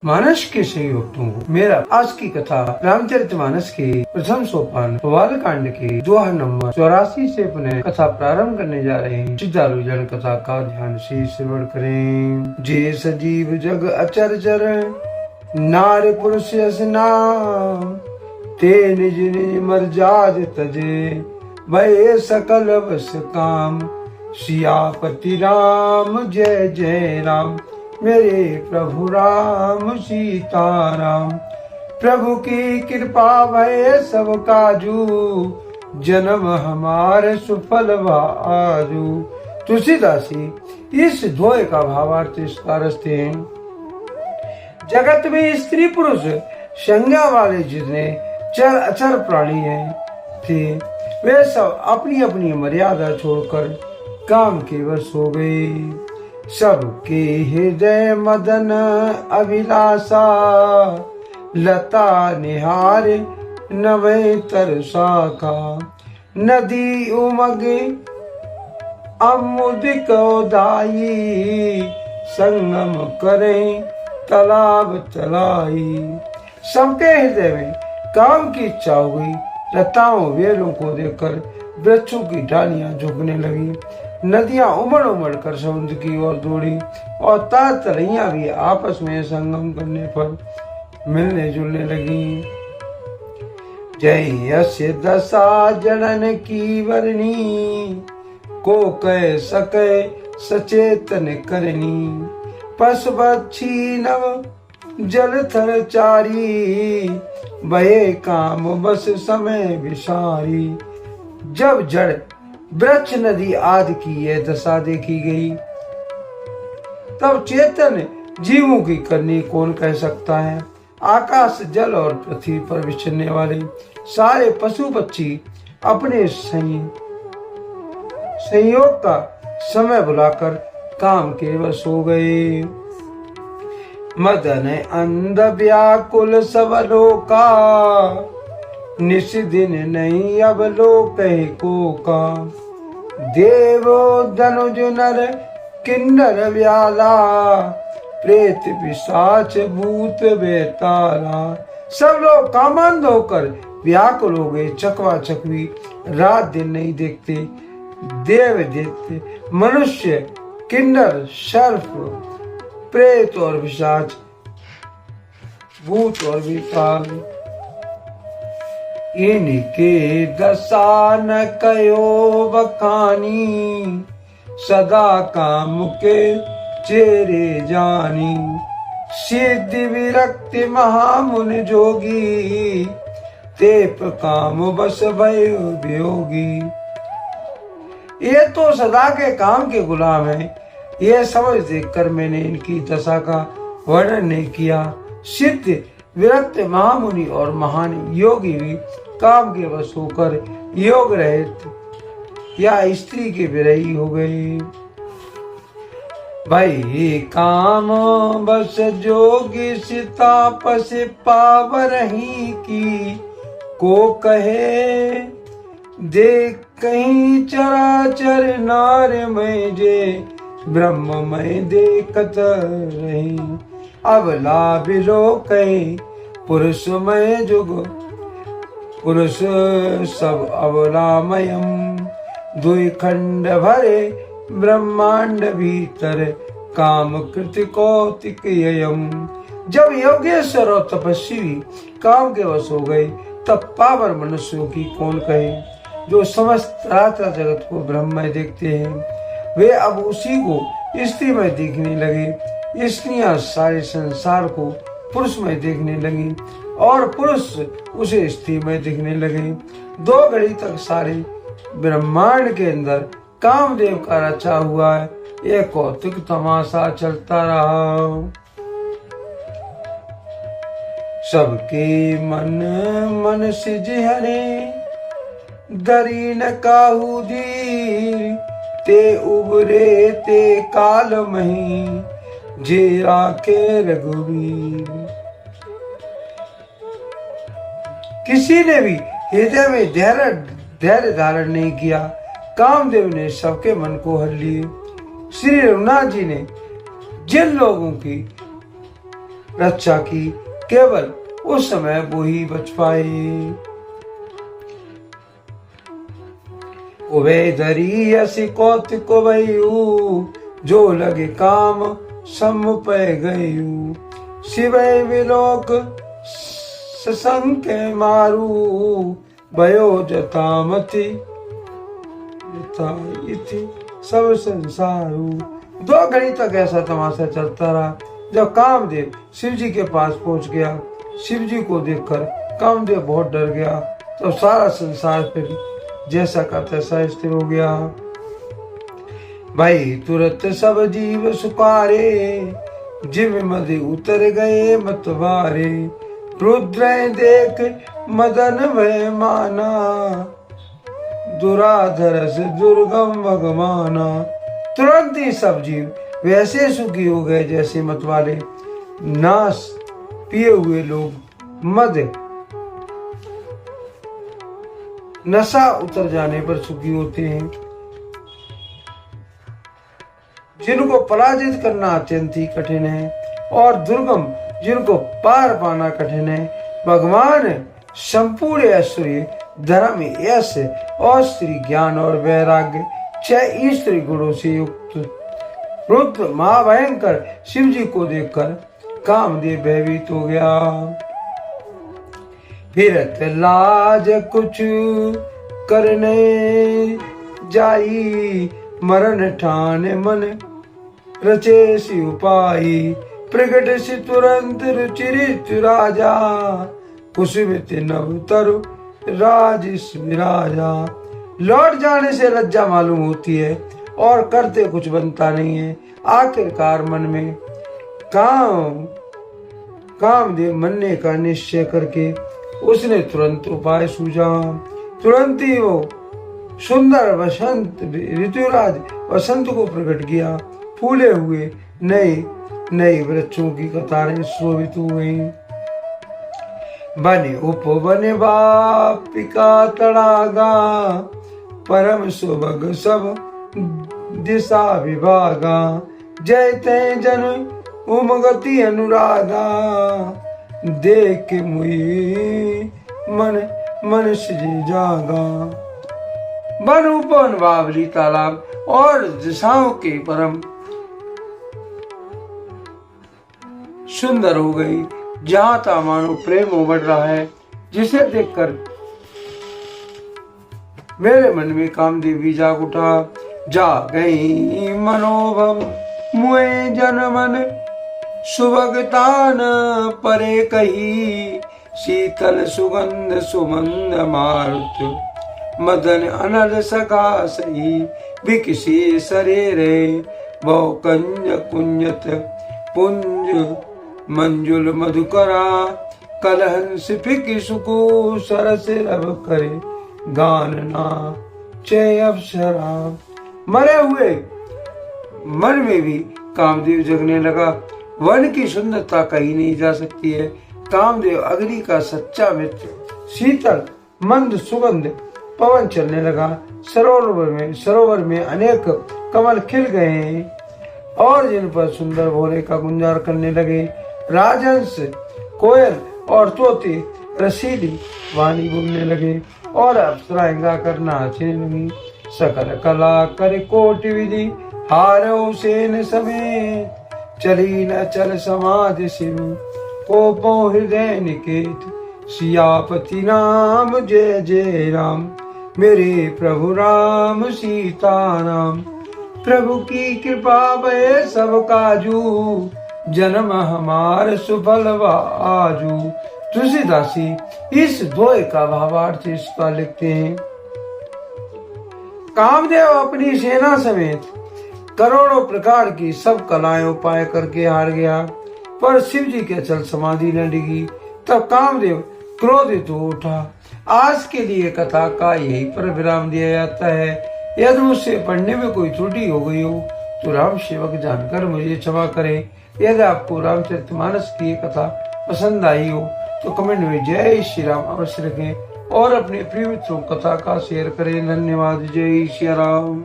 मानस के सहयोगियों को मेरा आज की कथा रामचरितमानस के प्रथम सोपान बालकांड के दोहा नंबर 84 से पुनः कथा प्रारंभ करने जा रहे हैं। श्रद्धालु जन कथा का ध्यान से श्रवण करें। जे सजीव जग अचरचर नार पुरुष नाम ते निज निज मर्जाद तजे भय सकल बस काम। सियापति राम जय जय राम मेरे प्रभु राम सीताराम। प्रभु की कृपा भय सब काजू जन्म हमारे सुफल आजू। तुलसीदासी इस दोहे का भावार्थ इस कारस्ते हैं। जगत में स्त्री पुरुष संज्ञा वाले जितने चर अचर प्राणी हैं थे वे सब अपनी अपनी मर्यादा छोड़कर काम के वश हो गए। सबके हृदय मदन अभिलाषा लता निहार नवे तरसा का। नदी उमगे अमुदिक दाई संगम करें तालाब तलाई। सबके हृदय में काम की इच्छा हो गई। लताओं वेलों को देखकर वृक्षों की डालियां झुकने लगी। नदियां उमड़ उमड़ कर समुद्र की ओर दौड़ी और तरैया भी आपस में संगम करने पर मिलने जुलने लगी। जय अस्य दशा जनन की वरणी को कह सके सचेतन करनी। पशु पक्षी नव जल थर चारी बहे काम बस समय विसारी। जब जड़ वृक्ष नदी आदि की यह दशा देखी गई तब चेतन जीवों की करनी कौन कह सकता है। आकाश जल और पृथ्वी पर विचरने वाले सारे पशु पक्षी अपने संयोग का समय बुलाकर काम के वश हो गए। मदन अंध व्याकुल सब लोका निस दिन नहीं अब लोक को का। देवो धनुज नर किन्नर व्याला प्रेत पिशाच भूत बेताला। सब लोग कामांध होकर व्याकुल हो गए। चकवा चकवी रात दिन नहीं देखते। देव दैत्य मनुष्य किन्नर सर्प प्रेत और पिशाच भूत और बेताल इनके दशा न कयो बखानी। सदा काम के चेरे जानी। सिद्धि विरक्ति महामुनि जोगी तेप काम बस भय वियोगी। ये तो सदा के काम के गुलाम है। ये समझ देखकर मैंने इनकी दशा का वर्णन नहीं किया। सिद्ध विरक्त महामुनि और महान योगी भी काम के वश होकर योग रहित या स्त्री के विरही हो गए। भाई काम बस जोगी सितापस पावरही की को कहे। देख कहीं चराचर नार में जे ब्रह्म में देखत रही। अब लाभ लोक पुरुष में जुग पुरुष सब अवलामयम। दुई खंड भरे ब्रह्मांड भीतर काम कृति कौतिक ययम। जब योगेश्वर और तपस्वी काम के वश हो गए तब पावर मनुष्यों की कौन कहे। जो समस्त रात्र जगत को ब्रह्म में देखते हैं वे अब उसी को स्त्री में देखने लगे। स्त्रियां सारे संसार को पुरुष में देखने लगी और पुरुष उसे स्त्री में देखने लगे। 2 घड़ी तक सारे ब्रह्मांड के अंदर कामदेव का रचा हुआ है यह कौतुक तमाशा चलता रहा। सबके मन मन सिजहरे दरी न काहू दी ते उबरे ते काल मही जे राखे रघुवीर। किसी ने भी हृदय में धैर्य धारण नहीं किया। कामदेव ने सबके मन को हर लिए। श्री रघुनाथ जी ने जिन लोगों की रक्षा की, केवल उस समय वो ही बच पाए। उभय धरी असी कौतिक भयु, जो लगे काम सम पै गयु। शिवय विलोक ससंग मारू, भयो जतामति सब संसारू। 2 घड़ी तक ऐसा तमाशा चलता रहा। जब कामदेव शिव जी के पास पहुंच गया, शिव जी को देखकर कामदेव बहुत डर गया। तो सारा संसार फिर जैसा का तैसा स्थिर हो गया। भाई तुरंत सब जीव सुखारे, जिव मद उतर गए मतवारे। रुद्र देख मदन भय माना, दुराधर से दुर्गम भगवाना। तुरंत ही सब जीव वैसे सुखी हो गए जैसे मतवाले नाश पिए हुए लोग मद नशा उतर जाने पर सुखी होते हैं। जिनको पराजित करना अत्यंत ही कठिन है और दुर्गम जिनको पार पाना कठिन है। भगवान संपूर्ण ऐश्वर्य, धर्म, यश और स्त्री ज्ञान और वैराग्य 6 स्त्री गुणों से युक्त रुद्र महाभयंकर शिव जी को देखकर कामदेव भयभीत हो गया। फिरत लाज कुछ करने जाई, मरण ठान मन रचे सी उपाई। प्रगट से तुरंत रुचिरित राजा, कुसुमित नव तरु राज विराजा। लौट जाने से लज्जा मालूम होती है और करते कुछ बनता नहीं है। आखिरकार मन में कामदेव मरने का निश्चय करके उसने तुरंत उपाय सूझा। तुरंत ही वो सुंदर वसंत ऋतुराज वसंत को प्रकट किया। फूले हुए नए नए वृक्षों की कतारें शोभित हो गईं। बने उपवन वापिका तड़ागा, परम सुभग सब दिशा विभागा। जय तय जन उमगति अनुरागा, देख मुई मन सिजे जागा। वन उपवन बावली तालाब और दिशाओं के परम सुंदर हो गई। जहाँ था मानो प्रेम उमड़ रहा है, जिसे देखकर मेरे मन में कामदेवी जाग उठा। जा गई मनोभव मुए जन मन, सुभगतान परे कही। शीतल सुगंध सुमंद मारुत, मदन अनल सका सही। विकसी सरे रे बहु कंज कुंजत पुंज, मंजुल मधुकरा कलहंस फिक सुको। सरस रब करे गानना चे अप्सरा। मरे हुए मन में भी कामदेव जगने लगा। वन की सुंदरता कही नहीं जा सकती है। कामदेव अग्नि का सच्चा मित्र। शीतल मंद सुगंध पवन चलने लगा। सरोवर में अनेक कमल खिल गए हैं और जिन पर सुंदर भोरे का गुंजार करने लगे। राजहंस, कोयल और तोते रसीली वाणी बोलने लगे और अप्सराएं गाकर नाचने लगी। सकल कला कर कोटि विधि, हारो सेन समेत। चली न चल समाधि सिरु, कोपो हृदय निकेत। सियापति नाम जय जय राम, मेरे प्रभु राम सीता राम। प्रभु की कृपा भय सब काजू, जन्म हमार सुफल आजू। तुलसीदासी इस दोहे का भावार्थ इस पर लिखते हैं। कामदेव अपनी सेना समेत करोड़ों प्रकार की सब कलाएं उपाय करके हार गया, पर शिव जी के चल समाधि न डिगी। तब कामदेव क्रोधित हो उठा। आज के लिए कथा का यही पर विराम दिया जाता है। यदि मुझसे पढ़ने में कोई त्रुटि हो गई हो तो राम सेवक जानकर मुझे क्षमा करें। यदि आपको रामचरितमानस की कथा पसंद आई हो तो कमेंट में जय श्री राम अवश्य रखें और अपने प्रिय मित्रों कथा का शेयर करें। धन्यवाद। जय श्री राम।